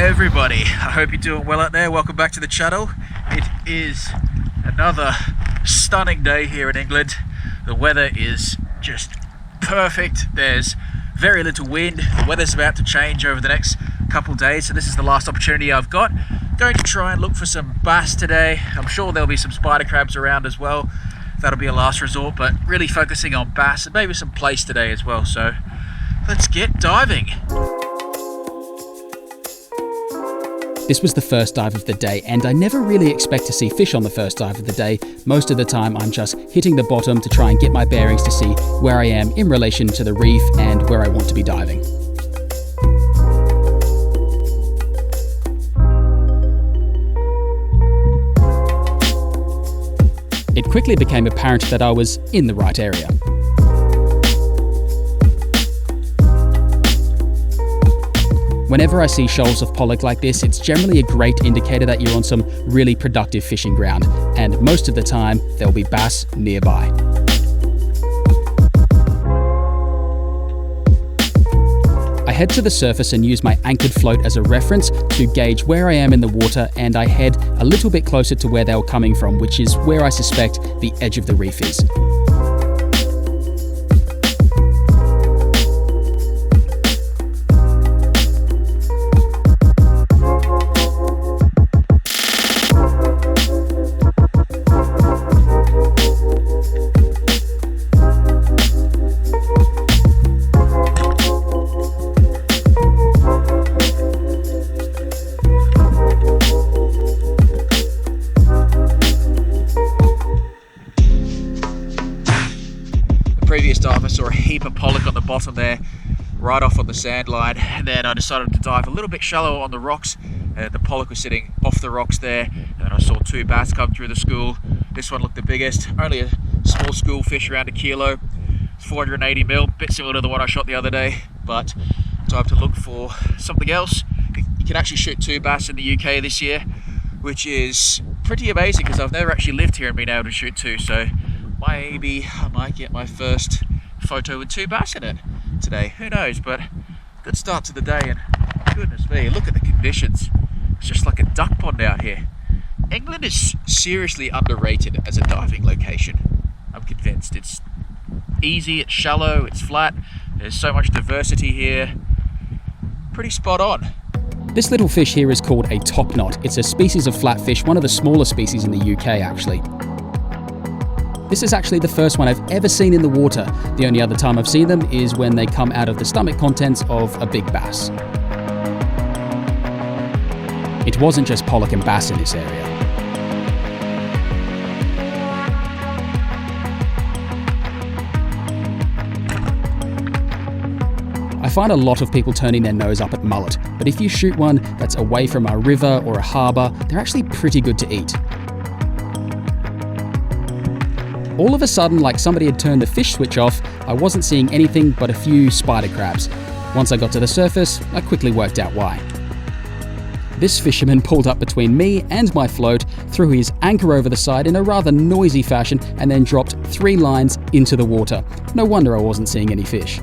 everybody, I hope you're doing well out there. Welcome back to the channel. It is another stunning day here in England. The weather is just perfect. There's very little wind. The weather's about to change over the next couple days, so this is the last opportunity I've got. Going to try and look for some bass today. I'm sure there'll be some spider crabs around as well. That'll be a last resort, but really focusing on bass and maybe some plaice today as well. So let's get diving. This was the first dive of the day, and I never really expect to see fish on the first dive of the day. Most of the time I'm just hitting the bottom to try and get my bearings to see where I am in relation to the reef and where I want to be diving. It quickly became apparent that I was in the right area. Whenever I see shoals of pollock like this, it's generally a great indicator that you're on some really productive fishing ground, and most of the time there'll be bass nearby. I head to the surface and use my anchored float as a reference to gauge where I am in the water, and I head a little bit closer to where they were coming from, which is where I suspect the edge of the reef is. Previous dive I saw a heap of pollock on the bottom there, right off on the sand line, and then I decided to dive a little bit shallower on the rocks. The pollock was sitting off the rocks there, and then I saw two bass come through the school. This one looked the biggest, only a small school fish, around a kilo. It's 480 mil, bit similar to the one I shot the other day, but time to look for something else. You can actually shoot two bass in the UK this year, which is pretty amazing because I've never actually lived here and been able to shoot two, so maybe I might get my first photo with two bass in it today. Who knows, but good start to the day, and goodness me, look at the conditions. It's just like a duck pond out here. England is seriously underrated as a diving location. I'm convinced. It's easy, it's shallow, it's flat, there's so much diversity here. Pretty spot on. This little fish here is called a top knot. It's a species of flatfish, one of the smaller species in the UK actually. This is actually the first one I've ever seen in the water. The only other time I've seen them is when they come out of the stomach contents of a big bass. It wasn't just pollock and bass in this area. I find a lot of people turning their nose up at mullet, but if you shoot one that's away from a river or a harbour, they're actually pretty good to eat. All of a sudden, like somebody had turned the fish switch off, I wasn't seeing anything but a few spider crabs. Once I got to the surface, I quickly worked out why. This fisherman pulled up between me and my float, threw his anchor over the side in a rather noisy fashion, and then dropped 3 lines into the water. No wonder I wasn't seeing any fish.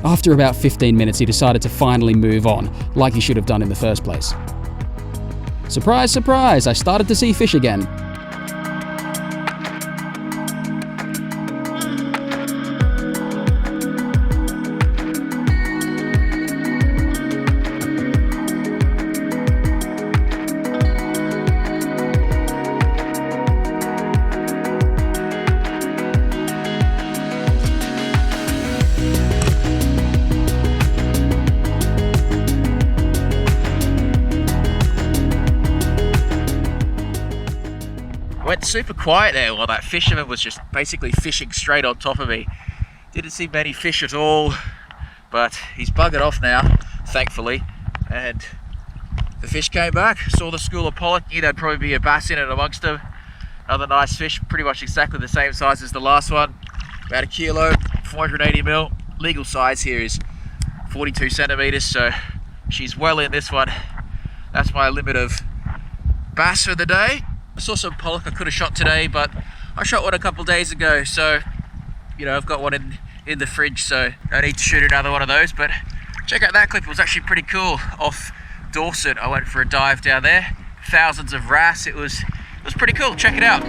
After about 15 minutes, he decided to finally move on, like he should have done in the first place. Surprise, surprise, I started to see fish again. Went super quiet there while that fisherman was just basically fishing straight on top of me. Didn't see many fish at all, but he's buggered off now, thankfully, and the fish came back. Saw the school of pollock, knew there'd probably be a bass in it amongst them. Another nice fish, pretty much exactly the same size as the last one, about a kilo, 480 mil. Legal size here is 42 centimeters, so she's well in this one. That's my limit of bass for the day. I saw some pollock I could have shot today, but I shot one a couple days ago, so you know, I've got one in the fridge, so I need to shoot another one of those. But check out that clip, it was actually pretty cool, off Dorset, I went for a dive down there. Thousands of wrasse. It was pretty cool. Check it out.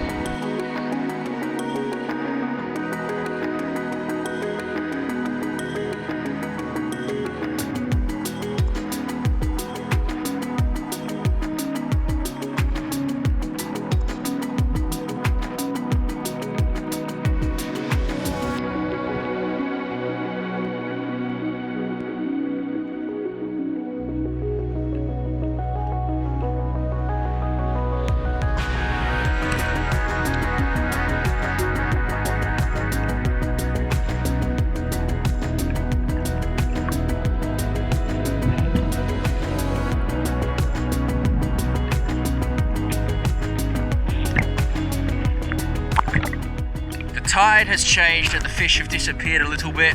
Tide has changed and the fish have disappeared a little bit.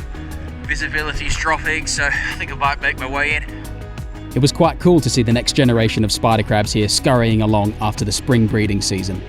Visibility's dropping, so I think I might make my way in. It was quite cool to see the next generation of spider crabs here scurrying along after the spring breeding season.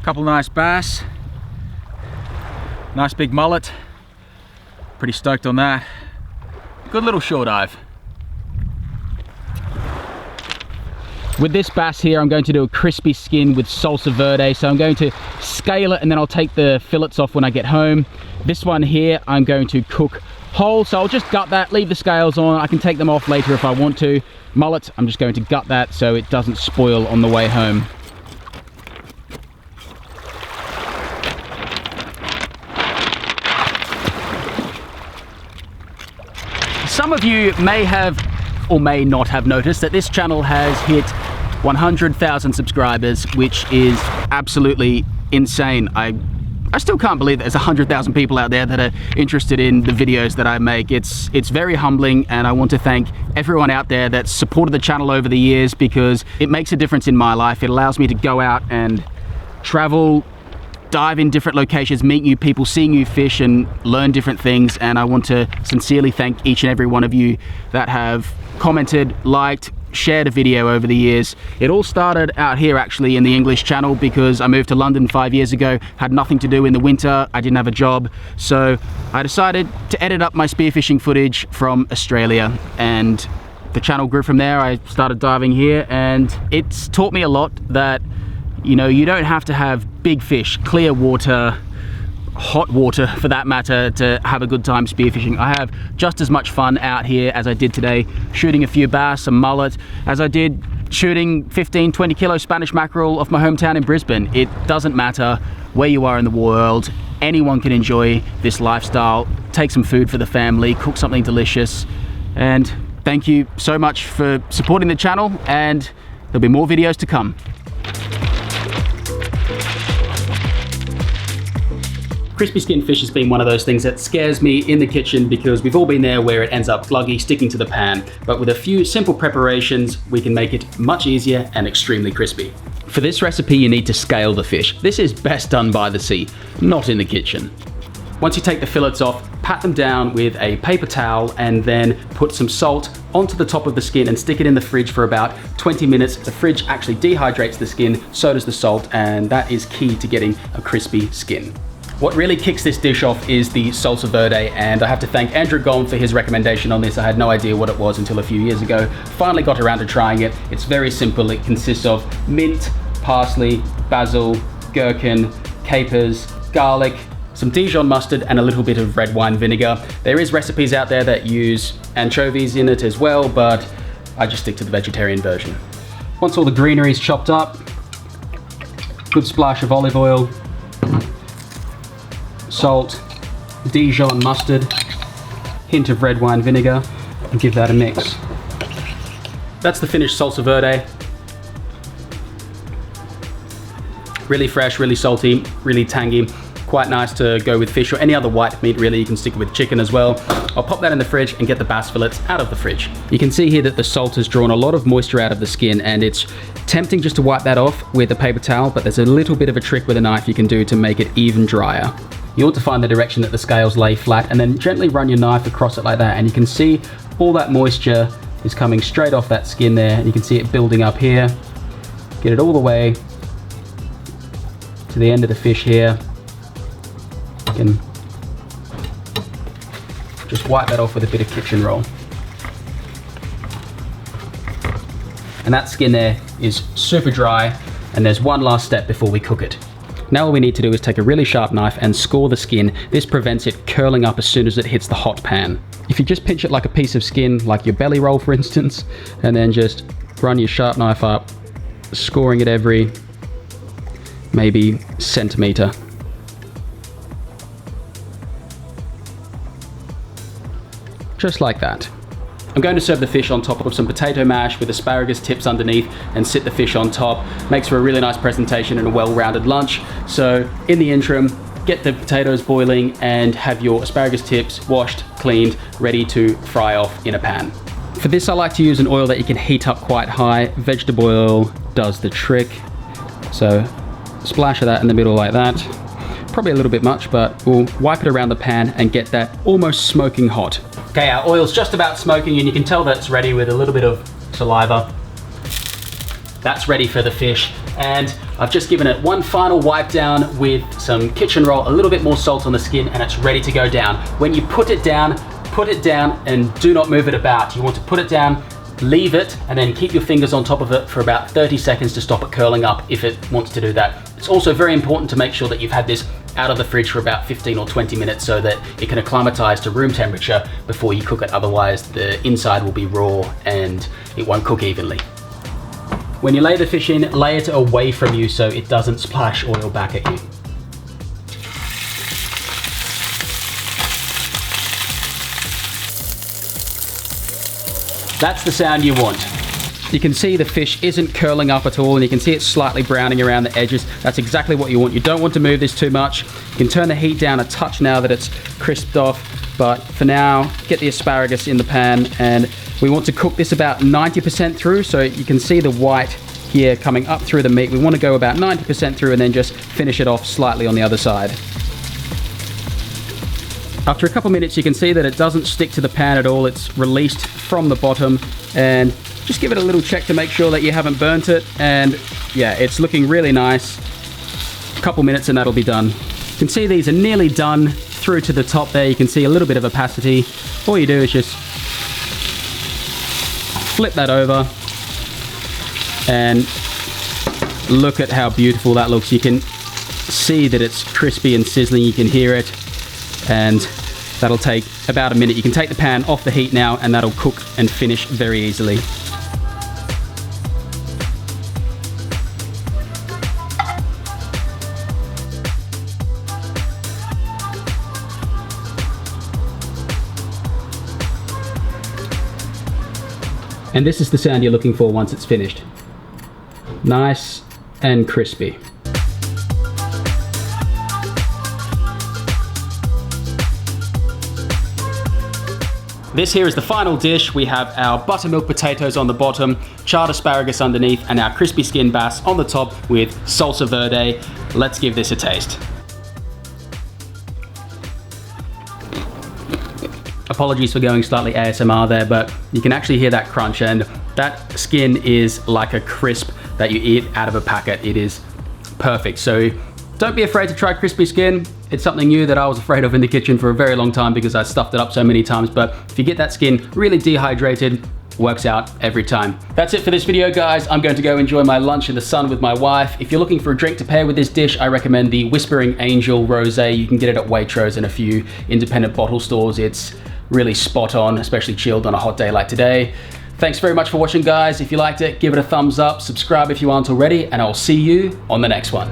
Couple nice bass, nice big mullet, pretty stoked on that. Good little shore dive. With this bass here, I'm going to do a crispy skin with salsa verde, so I'm going to scale it and then I'll take the fillets off when I get home. This one here, I'm going to cook whole, so I'll just gut that, leave the scales on. I can take them off later if I want to. Mullet, I'm just going to gut that so it doesn't spoil on the way home. Some of you may have or may not have noticed that this channel has hit 100,000 subscribers, which is absolutely insane. I still can't believe there's 100,000 people out there that are interested in the videos that I make. It's very humbling, and I want to thank everyone out there that's supported the channel over the years, because it makes a difference in my life. It allows me to go out and travel, dive in different locations, meet new people, see new fish and learn different things. And I want to sincerely thank each and every one of you that have commented, liked, shared a video over the years. It all started out here actually in the English channel, because I moved to London 5 years ago, had nothing to do in the winter, I didn't have a job, so I decided to edit up my spearfishing footage from Australia, and the channel grew from there. I started diving here, and it's taught me a lot that, you know, you don't have to have big fish, clear water, hot water for that matter, to have a good time spearfishing. I have just as much fun out here as I did today shooting a few bass, some mullet, as I did shooting 15, 20 kilo Spanish mackerel off my hometown in Brisbane. It doesn't matter where you are in the world, anyone can enjoy this lifestyle, take some food for the family, cook something delicious. And thank you so much for supporting the channel, and there'll be more videos to come. Crispy skin fish has been one of those things that scares me in the kitchen, because we've all been there where it ends up gluggy, sticking to the pan. But with a few simple preparations, we can make it much easier and extremely crispy. For this recipe, you need to scale the fish. This is best done by the sea, not in the kitchen. Once you take the fillets off, pat them down with a paper towel and then put some salt onto the top of the skin and stick it in the fridge for about 20 minutes. The fridge actually dehydrates the skin, so does the salt, and that is key to getting a crispy skin. What really kicks this dish off is the salsa verde, and I have to thank Andrew Gom for his recommendation on this. I had no idea what it was until a few years ago. Finally got around to trying it. It's very simple. It consists of mint, parsley, basil, gherkin, capers, garlic, some Dijon mustard, and a little bit of red wine vinegar. There is recipes out there that use anchovies in it as well, but I just stick to the vegetarian version. Once all the greenery is chopped up, good splash of olive oil, salt, Dijon mustard, hint of red wine vinegar, and give that a mix. That's the finished salsa verde. Really fresh, really salty, really tangy. quite nice to go with fish or any other white meat really. You can stick it with chicken as well. I'll pop that in the fridge and get the bass fillets out of the fridge. You can see here that the salt has drawn a lot of moisture out of the skin, and it's tempting just to wipe that off with a paper towel, but there's a little bit of a trick with a knife you can do to make it even drier. You want to find the direction that the scales lay flat and then gently run your knife across it like that, and you can see all that moisture is coming straight off that skin there, and you can see it building up here. Get it all the way to the end of the fish here. You can just wipe that off with a bit of kitchen roll. And that skin there is super dry, and there's one last step before we cook it. Now all we need to do is take a really sharp knife and score the skin. This prevents it curling up as soon as it hits the hot pan. If you just pinch it like a piece of skin, like your belly roll for instance, and then just run your sharp knife up, scoring it every maybe centimeter. Just like that. I'm going to serve the fish on top of some potato mash with asparagus tips underneath and sit the fish on top. Makes for a really nice presentation and a well-rounded lunch. So in the interim, get the potatoes boiling and have your asparagus tips washed, cleaned, ready to fry off in a pan. For this, I like to use an oil that you can heat up quite high. Vegetable oil does the trick. So splash of that in the middle like that. Probably a little bit much, but we'll wipe it around the pan and get that almost smoking hot. Okay, our oil's just about smoking, and you can tell that it's ready with a little bit of saliva. That's ready for the fish, and I've just given it one final wipe down with some kitchen roll, a little bit more salt on the skin, and it's ready to go down. When you put it down and do not move it about. You want to put it down, leave it, and then keep your fingers on top of it for about 30 seconds to stop it curling up if it wants to do that. It's also very important to make sure that you've had this out of the fridge for about 15 or 20 minutes so that it can acclimatize to room temperature before you cook it. Otherwise, the inside will be raw and it won't cook evenly. When you lay the fish in, lay it away from you so it doesn't splash oil back at you. That's the sound you want. You can see the fish isn't curling up at all, and you can see it's slightly browning around the edges. That's exactly what you want. You don't want to move this too much. You can turn the heat down a touch now that it's crisped off, but for now, get the asparagus in the pan, and we want to cook this about 90% through, so you can see the white here coming up through the meat. We want to go about 90% through and then just finish it off slightly on the other side. After a couple minutes, you can see that it doesn't stick to the pan at all. It's released from the bottom, and just give it a little check to make sure that you haven't burnt it. And yeah, it's looking really nice. A couple minutes and that'll be done. You can see these are nearly done through to the top there. You can see a little bit of opacity. All you do is just flip that over and look at how beautiful that looks. You can see that it's crispy and sizzling. You can hear it, and that'll take about a minute. You can take the pan off the heat now, and that'll cook and finish very easily. And this is the sound you're looking for once it's finished. Nice and crispy. This here is the final dish. We have our buttermilk potatoes on the bottom, charred asparagus underneath, and our crispy skin bass on the top with salsa verde. Let's give this a taste. Apologies for going slightly ASMR there, but you can actually hear that crunch, and that skin is like a crisp that you eat out of a packet. It is perfect. So don't be afraid to try crispy skin. It's something new that I was afraid of in the kitchen for a very long time because I stuffed it up so many times, but if you get that skin really dehydrated, works out every time. That's it for this video, guys. I'm going to go enjoy my lunch in the sun with my wife. If you're looking for a drink to pair with this dish, I recommend the Whispering Angel Rosé. You can get it at Waitrose and a few independent bottle stores. It's really spot on, especially chilled on a hot day like today. Thanks very much for watching, guys. If you liked it, give it a thumbs up, subscribe if you aren't already, and I'll see you on the next one.